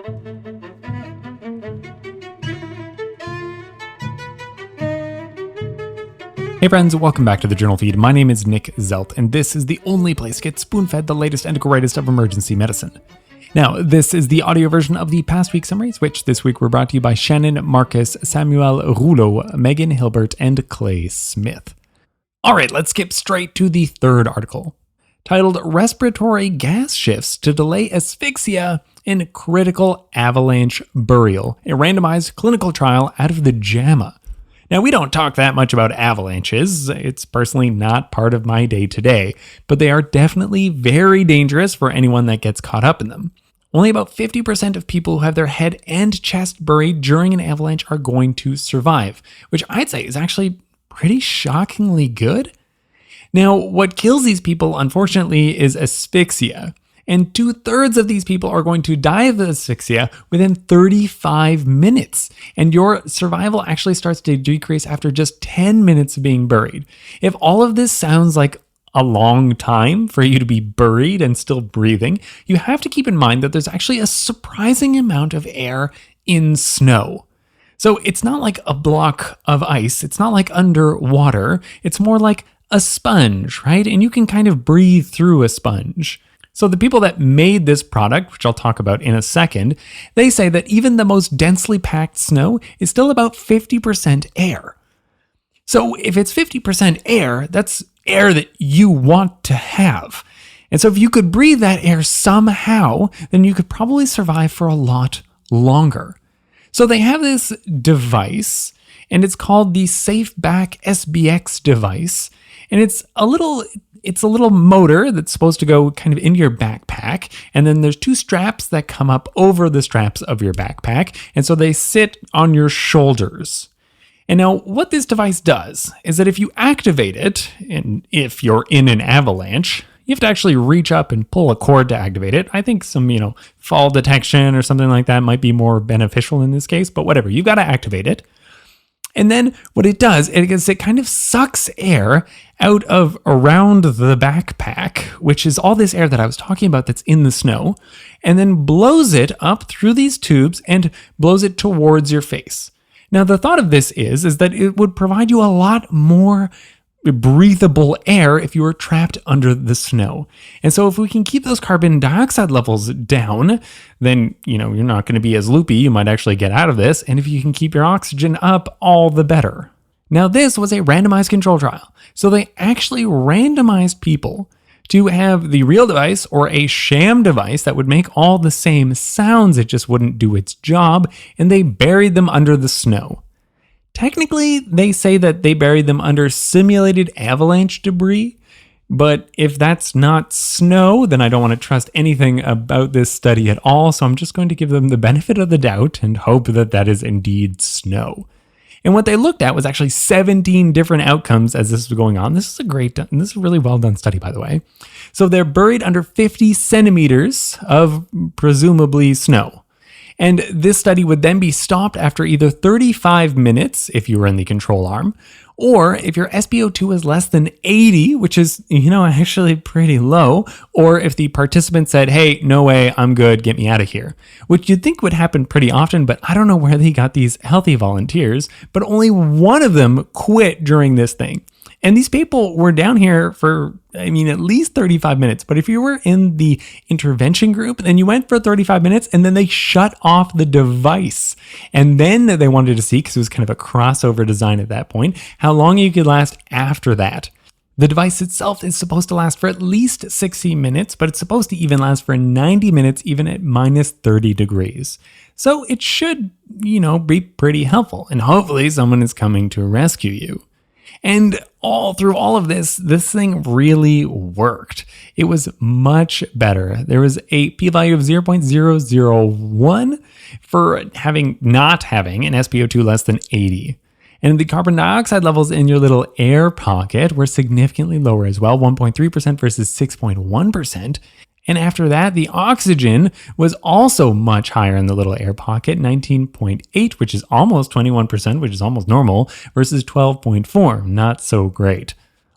Hey friends, welcome back to the Journal Feed. My name is Nick Zelt, and this is the only place to get spoon-fed the latest and greatest of emergency medicine. Now, this is the audio version of the past week's summaries, which this week were brought to you by Shannon Marcus, Samuel Rouleau, Megan Hilbert, and Clay Smith. Alright, let's skip straight to the third article, titled Respiratory Gas Shifts to Delay Asphyxia in Critical Avalanche Burial, a randomized clinical trial out of the JAMA. Now, we don't talk that much about avalanches. It's personally not part of my day-to-day, but they are definitely very dangerous for anyone that gets caught up in them. Only about 50% of people who have their head and chest buried during an avalanche are going to survive, which I'd say is actually pretty shockingly good. Now, what kills these people, unfortunately, is asphyxia. And 2/3 of these people are going to die of asphyxia within 35 minutes. And your survival actually starts to decrease after just 10 minutes of being buried. If all of this sounds like a long time for you to be buried and still breathing, you have to keep in mind that there's actually a surprising amount of air in snow. So it's not like a block of ice. It's not like underwater. It's more like a sponge, right? And you can kind of breathe through a sponge. So the people that made this product, which I'll talk about in a second, they say that even the most densely packed snow is still about 50% air. So if it's 50% air, that's air that you want to have. And so if you could breathe that air somehow, then you could probably survive for a lot longer. So they have this device, and it's called the Safeback SBX device. And it's a little motor that's supposed to go kind of into your backpack. And then there's two straps that come up over the straps of your backpack. And so they sit on your shoulders. And now what this device does is that if you activate it, and if you're in an avalanche, you have to actually reach up and pull a cord to activate it. I think some, fall detection or something like that might be more beneficial in this case, but whatever, you've got to activate it. And then what it does is it kind of sucks air out of around the backpack, which is all this air that I was talking about that's in the snow, and then blows it up through these tubes and blows it towards your face. Now, the thought of this is that it would provide you a lot more breathable air if you were trapped under the snow. And so if we can keep those carbon dioxide levels down, then, you're not going to be as loopy. You might actually get out of this. And if you can keep your oxygen up, all the better. Now, this was a randomized control trial. So they actually randomized people to have the real device or a sham device that would make all the same sounds. It just wouldn't do its job. And they buried them under the snow. Technically, they say that they buried them under simulated avalanche debris, but if that's not snow, then I don't want to trust anything about this study at all, so I'm just going to give them the benefit of the doubt and hope that that is indeed snow. And what they looked at was actually 17 different outcomes as this was going on. This is this is a really well done study, by the way. So they're buried under 50 centimeters of presumably snow. And this study would then be stopped after either 35 minutes, if you were in the control arm, or if your SpO2 is less than 80, which is, actually pretty low, or if the participant said, hey, no way, I'm good, get me out of here, which you'd think would happen pretty often, but I don't know where they got these healthy volunteers, but only one of them quit during this thing. And these people were down here for, at least 35 minutes. But if you were in the intervention group, then you went for 35 minutes and then they shut off the device. And then they wanted to see, because it was kind of a crossover design at that point, how long you could last after that. The device itself is supposed to last for at least 60 minutes, but it's supposed to even last for 90 minutes, even at minus 30 degrees. So it should, be pretty helpful. And hopefully someone is coming to rescue you. And through all of this thing really worked. It was much better. There was a p-value of 0.001 for not having an SpO2 less than 80. And the carbon dioxide levels in your little air pocket were significantly lower as well, 1.3% versus 6.1%. And after that, the oxygen was also much higher in the little air pocket, 19.8, which is almost 21%, which is almost normal, versus 12.4, not so great.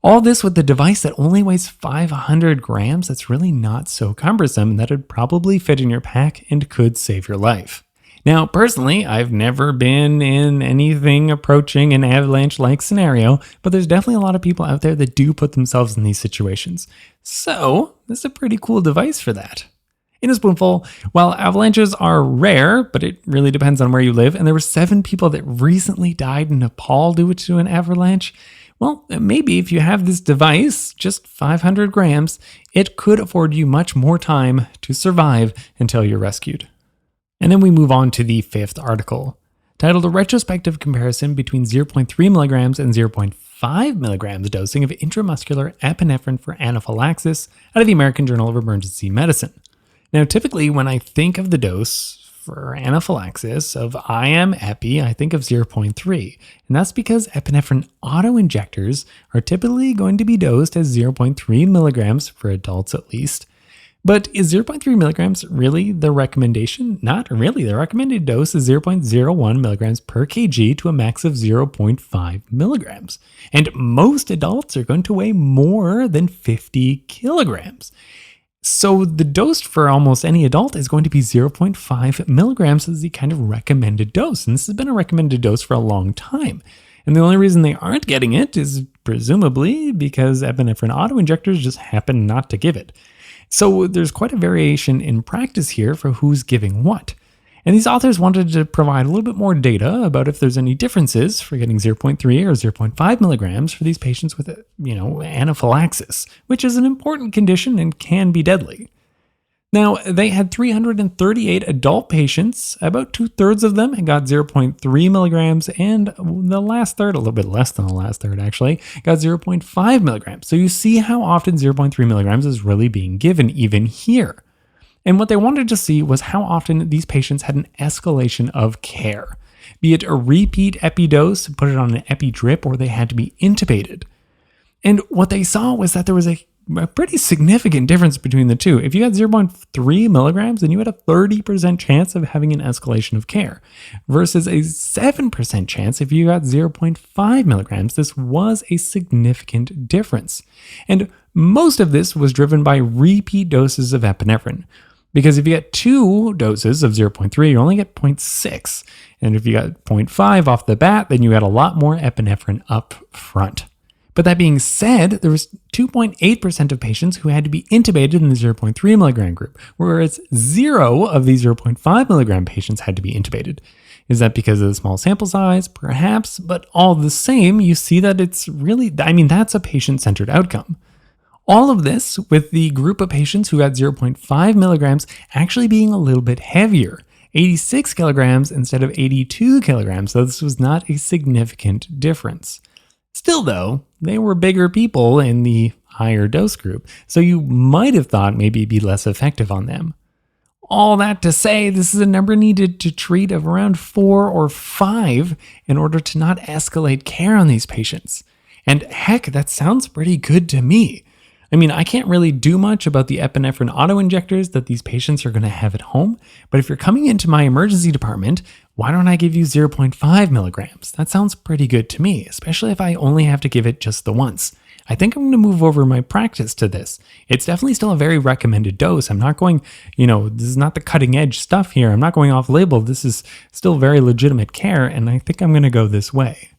All this with the device that only weighs 500 grams. That's really not so cumbersome, and that would probably fit in your pack and could save your life. Now, personally, I've never been in anything approaching an avalanche-like scenario, but there's definitely a lot of people out there that do put themselves in these situations. So, this is a pretty cool device for that. In a spoonful, while avalanches are rare, but it really depends on where you live, and there were 7 people that recently died in Nepal due to an avalanche, well, maybe if you have this device, just 500 grams, it could afford you much more time to survive until you're rescued. And then we move on to the 5th article, titled A Retrospective Comparison Between 0.3 milligrams and 0.5 milligrams Dosing of Intramuscular Epinephrine for Anaphylaxis out of the American Journal of Emergency Medicine. Now, typically when I think of the dose for anaphylaxis of IM epi, I think of 0.3. And that's because epinephrine auto-injectors are typically going to be dosed as 0.3 milligrams for adults at least. But is 0.3 milligrams really the recommendation? Not really. The recommended dose is 0.01 milligrams per kg to a max of 0.5 milligrams. And most adults are going to weigh more than 50 kilograms. So the dose for almost any adult is going to be 0.5 milligrams as the kind of recommended dose. And this has been a recommended dose for a long time. And the only reason they aren't getting it is presumably because epinephrine autoinjectors just happen not to give it. So there's quite a variation in practice here for who's giving what. And these authors wanted to provide a little bit more data about if there's any differences for getting 0.3 or 0.5 milligrams for these patients with, anaphylaxis, which is an important condition and can be deadly. Now, they had 338 adult patients. About 2/3 of them got 0.3 milligrams, and the last third, a little bit less than the last third actually, got 0.5 milligrams. So you see how often 0.3 milligrams is really being given even here. And what they wanted to see was how often these patients had an escalation of care, be it a repeat epi dose, put it on an epi drip, or they had to be intubated. And what they saw was that there was a pretty significant difference between the two. If you got 0.3 milligrams, then you had a 30% chance of having an escalation of care versus a 7% chance if you got 0.5 milligrams. This was a significant difference. And most of this was driven by repeat doses of epinephrine. Because if you get 2 doses of 0.3, you only get 0.6. And if you got 0.5 off the bat, then you had a lot more epinephrine up front. But that being said, there was 2.8% of patients who had to be intubated in the 0.3 milligram group, whereas 0 of these 0.5 milligram patients had to be intubated. Is that because of the small sample size? Perhaps, but all the same, you see that it's really, that's a patient-centered outcome. All of this with the group of patients who got 0.5 milligrams actually being a little bit heavier, 86 kilograms instead of 82 kilograms, so this was not a significant difference. Still though, they were bigger people in the higher dose group, so you might have thought maybe it'd be less effective on them. All that to say, this is a number needed to treat of around 4 or 5 in order to not escalate care on these patients. And heck, that sounds pretty good to me. I can't really do much about the epinephrine autoinjectors that these patients are going to have at home, but if you're coming into my emergency department, why don't I give you 0.5 milligrams? That sounds pretty good to me, especially if I only have to give it just the once. I think I'm going to move over my practice to this. It's definitely still a very recommended dose. I'm not going, this is not the cutting edge stuff here. I'm not going off label. This is still very legitimate care, and I think I'm going to go this way.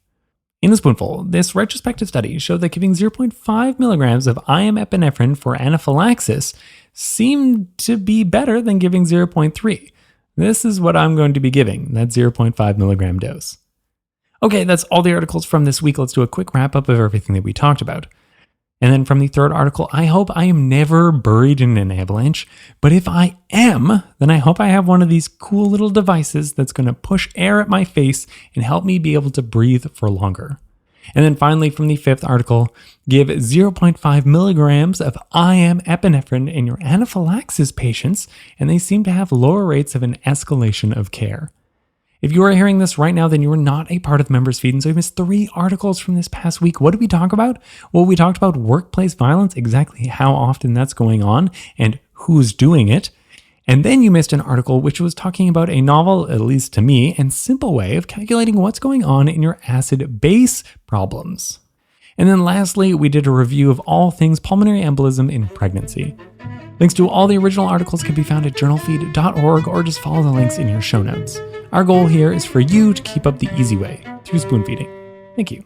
In a spoonful, this retrospective study showed that giving 0.5 milligrams of IM epinephrine for anaphylaxis seemed to be better than giving 0.3. This is what I'm going to be giving, that 0.5 milligram dose. Okay, that's all the articles from this week. Let's do a quick wrap up of everything that we talked about. And then from the 3rd article, I hope I am never buried in an avalanche, but if I am, then I hope I have one of these cool little devices that's going to push air at my face and help me be able to breathe for longer. And then finally, from the 5th article, give 0.5 milligrams of IM epinephrine in your anaphylaxis patients, and they seem to have lower rates of an escalation of care. If you are hearing this right now, then you are not a part of the members feed, and so you missed 3 articles from this past week. What did we talk about? Well, we talked about workplace violence, exactly how often that's going on, and who's doing it. And then you missed an article which was talking about a novel, at least to me, and simple way of calculating what's going on in your acid-base problems. And then lastly, we did a review of all things pulmonary embolism in pregnancy. Links to all the original articles can be found at journalfeed.org, or just follow the links in your show notes. Our goal here is for you to keep up the easy way through spoon feeding. Thank you.